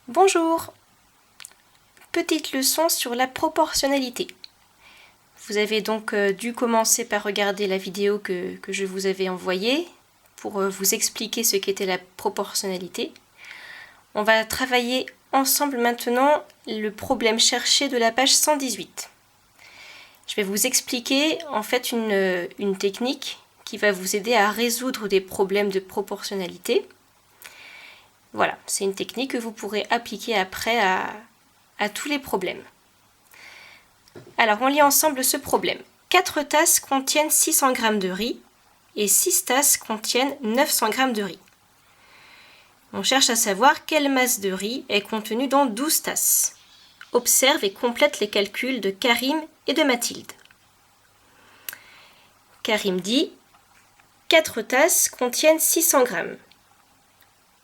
Bonjour! Petite leçon sur la proportionnalité. Vous avez donc dû commencer par regarder la vidéo que je vous avais envoyée pour vous expliquer ce qu'était la proportionnalité. On va travailler ensemble maintenant le problème cherché de la page 118. Je vais vous expliquer en fait une technique qui va vous aider à résoudre des problèmes de proportionnalité. Voilà, c'est une technique que vous pourrez appliquer après à tous les problèmes. Alors, on lit ensemble ce problème. 4 tasses contiennent 600 g de riz et 6 tasses contiennent 900 g de riz. On cherche à savoir quelle masse de riz est contenue dans 12 tasses. Observe et complète les calculs de Karim et de Mathilde. Karim dit 4 tasses contiennent 600 g.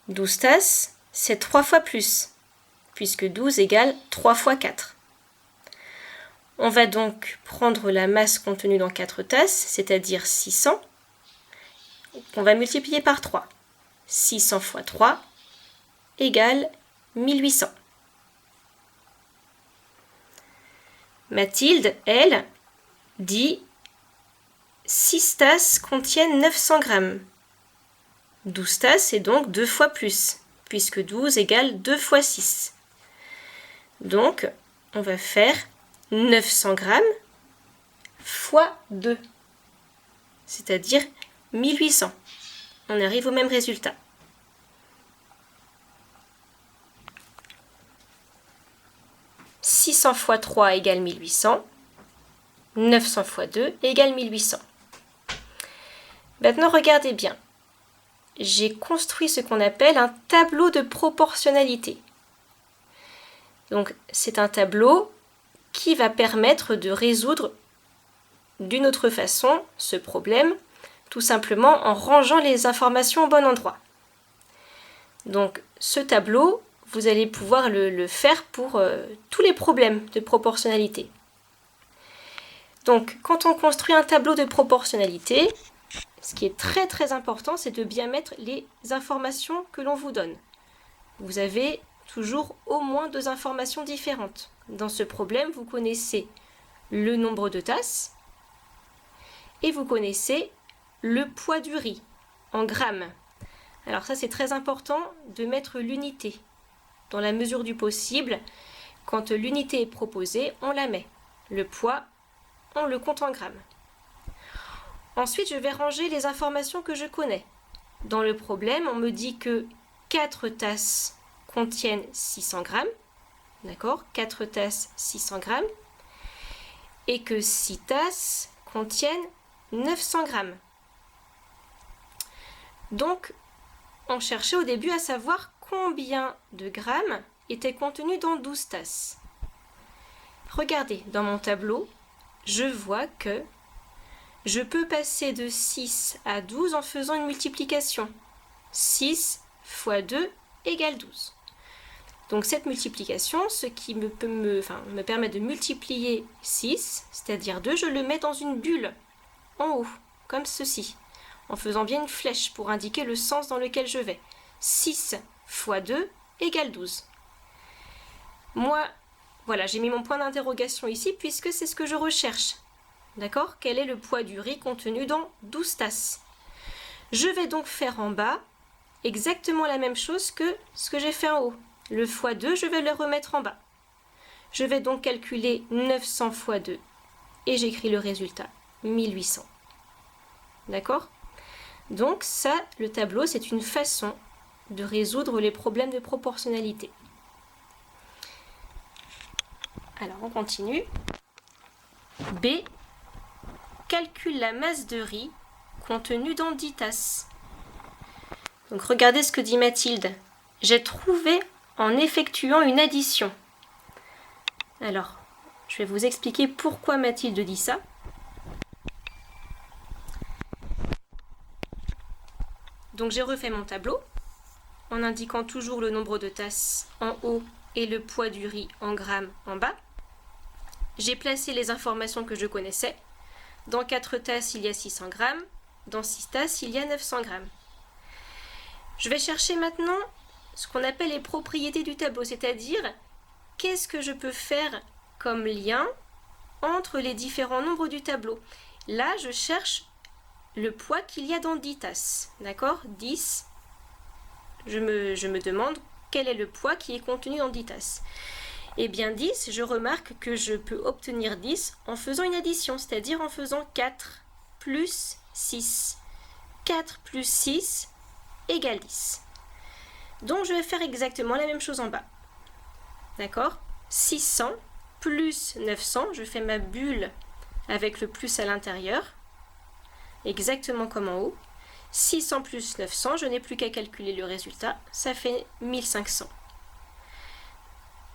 12 tasses, c'est 3 fois plus, puisque 12 égale 3 fois 4. On va donc prendre la masse contenue dans 4 tasses, c'est-à-dire 600. On va multiplier par 3. 600 fois 3 égale 1800. Mathilde, elle, dit 6 tasses contiennent 900 g. 12 tasses, c'est donc 2 fois plus, puisque 12 égale 2 fois 6. Donc, on va faire 900 g fois 2, c'est-à-dire 1800. On arrive au même résultat. « 600 fois 3 égale 1800. 900 fois 2 égale 1800. » Maintenant, regardez bien. J'ai construit ce qu'on appelle un tableau de proportionnalité. Donc, c'est un tableau qui va permettre de résoudre d'une autre façon ce problème, tout simplement en rangeant les informations au bon endroit. Donc, ce tableau, vous allez pouvoir le faire pour tous les problèmes de proportionnalité. Donc, quand on construit un tableau de proportionnalité, ce qui est très très important, c'est de bien mettre les informations que l'on vous donne. Vous avez toujours au moins 2 informations différentes. Dans ce problème, vous connaissez le nombre de tasses et vous connaissez le poids du riz en grammes. Alors ça, c'est très important de mettre l'unité. Dans la mesure du possible, quand l'unité est proposée, on la met. Le poids, on le compte en grammes. Ensuite, je vais ranger les informations que je connais. Dans le problème, on me dit que 4 tasses contiennent 600 g. D'accord ? 4 tasses, 600 g. Et que 6 tasses contiennent 900 g. Donc, on cherchait au début à savoir combien de grammes étaient contenus dans 12 tasses. Regardez, dans mon tableau, je vois que je peux passer de 6 à 12 en faisant une multiplication. 6 fois 2 égale 12. Donc cette multiplication, ce qui me permet de multiplier 6, c'est-à-dire 2, je le mets dans une bulle, en haut, comme ceci, en faisant bien une flèche pour indiquer le sens dans lequel je vais. 6 fois 2 égale 12. Moi, voilà, j'ai mis mon point d'interrogation ici puisque c'est ce que je recherche. D'accord ? Quel est le poids du riz contenu dans 12 tasses ? Je vais donc faire en bas exactement la même chose que ce que j'ai fait en haut. Le fois 2, je vais le remettre en bas. Je vais donc calculer 900 fois 2 et j'écris le résultat, 1800. D'accord ? Donc ça, le tableau, c'est une façon de résoudre les problèmes de proportionnalité. Alors, on continue. B. Calcule la masse de riz contenue dans 10 tasses. Donc regardez ce que dit Mathilde. J'ai trouvé en effectuant une addition. Alors, je vais vous expliquer pourquoi Mathilde dit ça. Donc j'ai refait mon tableau en indiquant toujours le nombre de tasses en haut et le poids du riz en grammes en bas. J'ai placé les informations que je connaissais. Dans 4 tasses, il y a 600 g. Dans 6 tasses, il y a 900 g. Je vais chercher maintenant ce qu'on appelle les propriétés du tableau, c'est-à-dire qu'est-ce que je peux faire comme lien entre les différents nombres du tableau. Là, je cherche le poids qu'il y a dans 10 tasses. D'accord? 10. Je me demande quel est le poids qui est contenu dans 10 tasses. Eh bien 10, je remarque que je peux obtenir 10 en faisant une addition, c'est-à-dire en faisant 4 plus 6. 4 plus 6 égale 10. Donc je vais faire exactement la même chose en bas. D'accord? 600 plus 900, je fais ma bulle avec le plus à l'intérieur, exactement comme en haut. 600 plus 900, je n'ai plus qu'à calculer le résultat, ça fait 1500.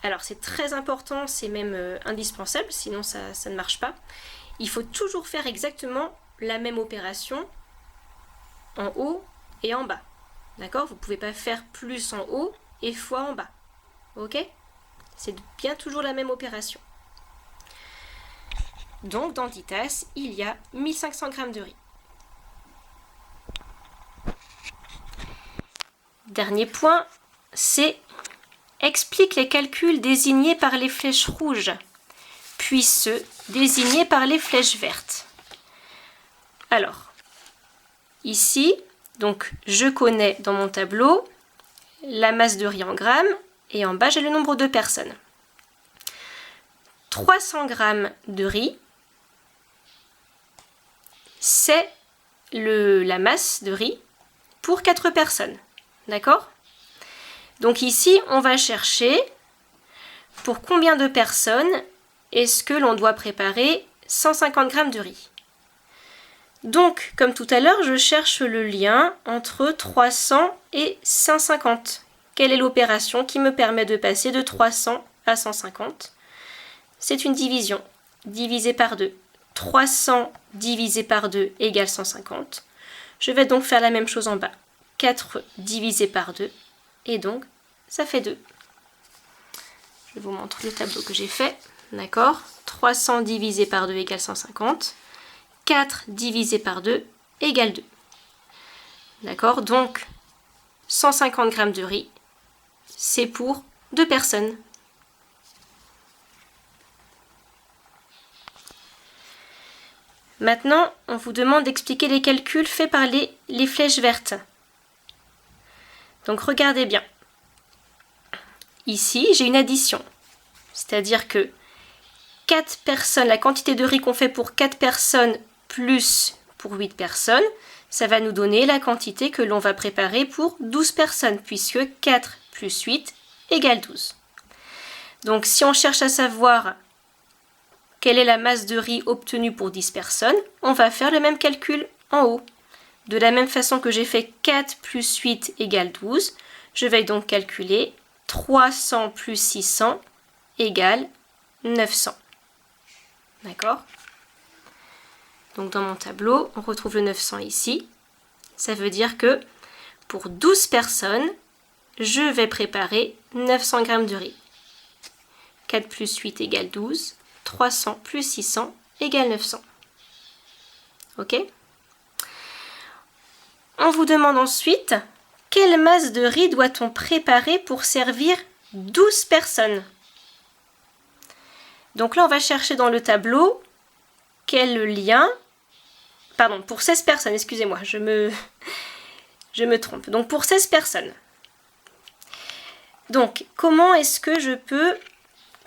Alors c'est très important, c'est même indispensable, sinon ça ne marche pas. Il faut toujours faire exactement la même opération en haut et en bas. D'accord? Vous ne pouvez pas faire plus en haut et fois en bas. Ok? C'est bien toujours la même opération. Donc dans 10 tasses, il y a 1500 g de riz. Dernier point, c'est explique les calculs désignés par les flèches rouges, puis ceux désignés par les flèches vertes. Alors, ici, donc je connais dans mon tableau la masse de riz en grammes et en bas j'ai le nombre de personnes. 300 g de riz, c'est la masse de riz pour 4 personnes. D'accord? Donc ici, on va chercher pour combien de personnes est-ce que l'on doit préparer 150 g de riz. Donc, comme tout à l'heure, je cherche le lien entre 300 et 150. Quelle est l'opération qui me permet de passer de 300 à 150? C'est une division. Divisé par 2. 300 divisé par 2 égale 150. Je vais donc faire la même chose en bas. 4 divisé par 2. Et donc, ça fait 2. Je vous montre le tableau que j'ai fait. D'accord? 300 divisé par 2 égale 150. 4 divisé par 2 égale 2. D'accord? Donc, 150 g de riz, c'est pour 2 personnes. Maintenant, on vous demande d'expliquer les calculs faits par les flèches vertes. Donc, regardez bien. Ici, j'ai une addition. C'est-à-dire que 4 personnes, la quantité de riz qu'on fait pour 4 personnes plus pour 8 personnes, ça va nous donner la quantité que l'on va préparer pour 12 personnes, puisque 4 plus 8 égale 12. Donc si on cherche à savoir quelle est la masse de riz obtenue pour 10 personnes, on va faire le même calcul en haut. De la même façon que j'ai fait 4 plus 8 égale 12, je vais donc calculer 300 plus 600 égale 900. D'accord? Donc dans mon tableau, on retrouve le 900 ici. Ça veut dire que pour 12 personnes, je vais préparer 900 g de riz. 4 plus 8 égale 12. 300 plus 600 égale 900. Ok? On vous demande ensuite, quelle masse de riz doit-on préparer pour servir 12 personnes? Donc là, on va chercher dans le tableau quel lien... Pardon, pour 16 personnes, excusez-moi, je me trompe. Donc pour 16 personnes. Donc, comment est-ce que je peux...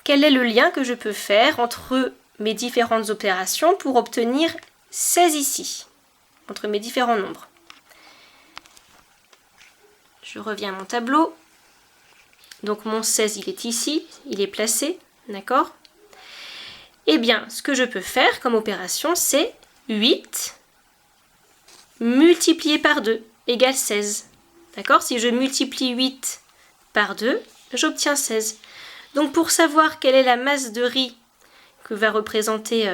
Quel est le lien que je peux faire entre mes différentes opérations pour obtenir 16 ici, entre mes différents nombres? Je reviens à mon tableau. Donc mon 16, il est ici, il est placé, d'accord? Eh bien, ce que je peux faire comme opération, c'est 8 multiplié par 2 égale 16. D'accord? Si je multiplie 8 par 2, j'obtiens 16. Donc pour savoir quelle est la masse de riz que va représenter,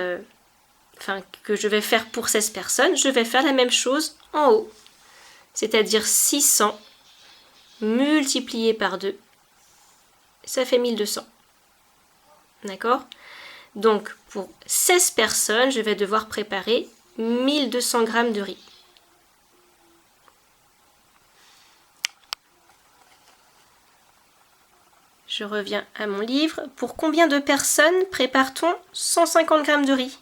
que je vais faire pour 16 personnes, je vais faire la même chose en haut. C'est-à-dire 600 multiplié par 2, ça fait 1200. D'accord? Donc pour 16 personnes, je vais devoir préparer 1200 g de riz. Je reviens à mon livre. Pour combien de personnes prépare-t-on 150 g de riz?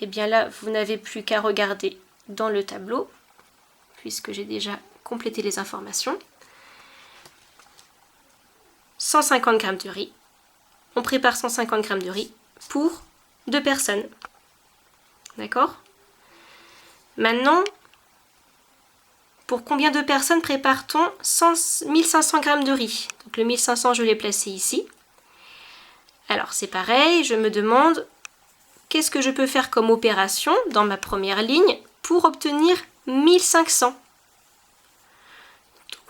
Eh bien là, vous n'avez plus qu'à regarder dans le tableau, puisque j'ai déjà complété les informations. 150 g de riz. On prépare 150 g de riz pour 2 personnes. D'accord? Maintenant, pour combien de personnes prépare-t-on 1500 g de riz? Donc le 1500, je l'ai placé ici. Alors c'est pareil, je me demande qu'est-ce que je peux faire comme opération dans ma première ligne pour obtenir 1500. Donc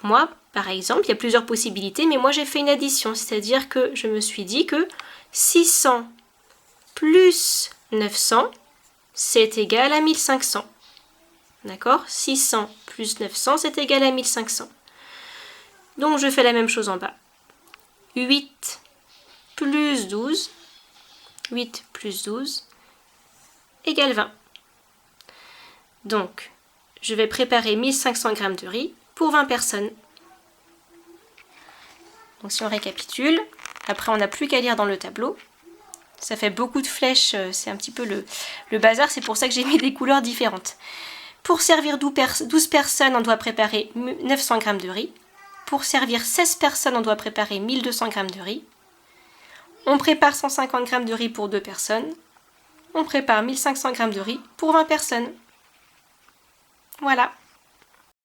moi, par exemple, il y a plusieurs possibilités, mais moi j'ai fait une addition, c'est-à-dire que je me suis dit que 600 plus 900, c'est égal à 1500. D'accord? 600 plus 900, c'est égal à 1500. Donc je fais la même chose en bas. 8 plus 12, 8 plus 12, égale 20. Donc, je vais préparer 1500 g de riz pour 20 personnes. Donc si on récapitule, après on n'a plus qu'à lire dans le tableau. Ça fait beaucoup de flèches, c'est un petit peu le bazar, c'est pour ça que j'ai mis des couleurs différentes. Pour servir 12 personnes, on doit préparer 900 g de riz. Pour servir 16 personnes, on doit préparer 1200 g de riz. On prépare 150 g de riz pour 2 personnes. On prépare 1500 g de riz pour 20 personnes. Voilà.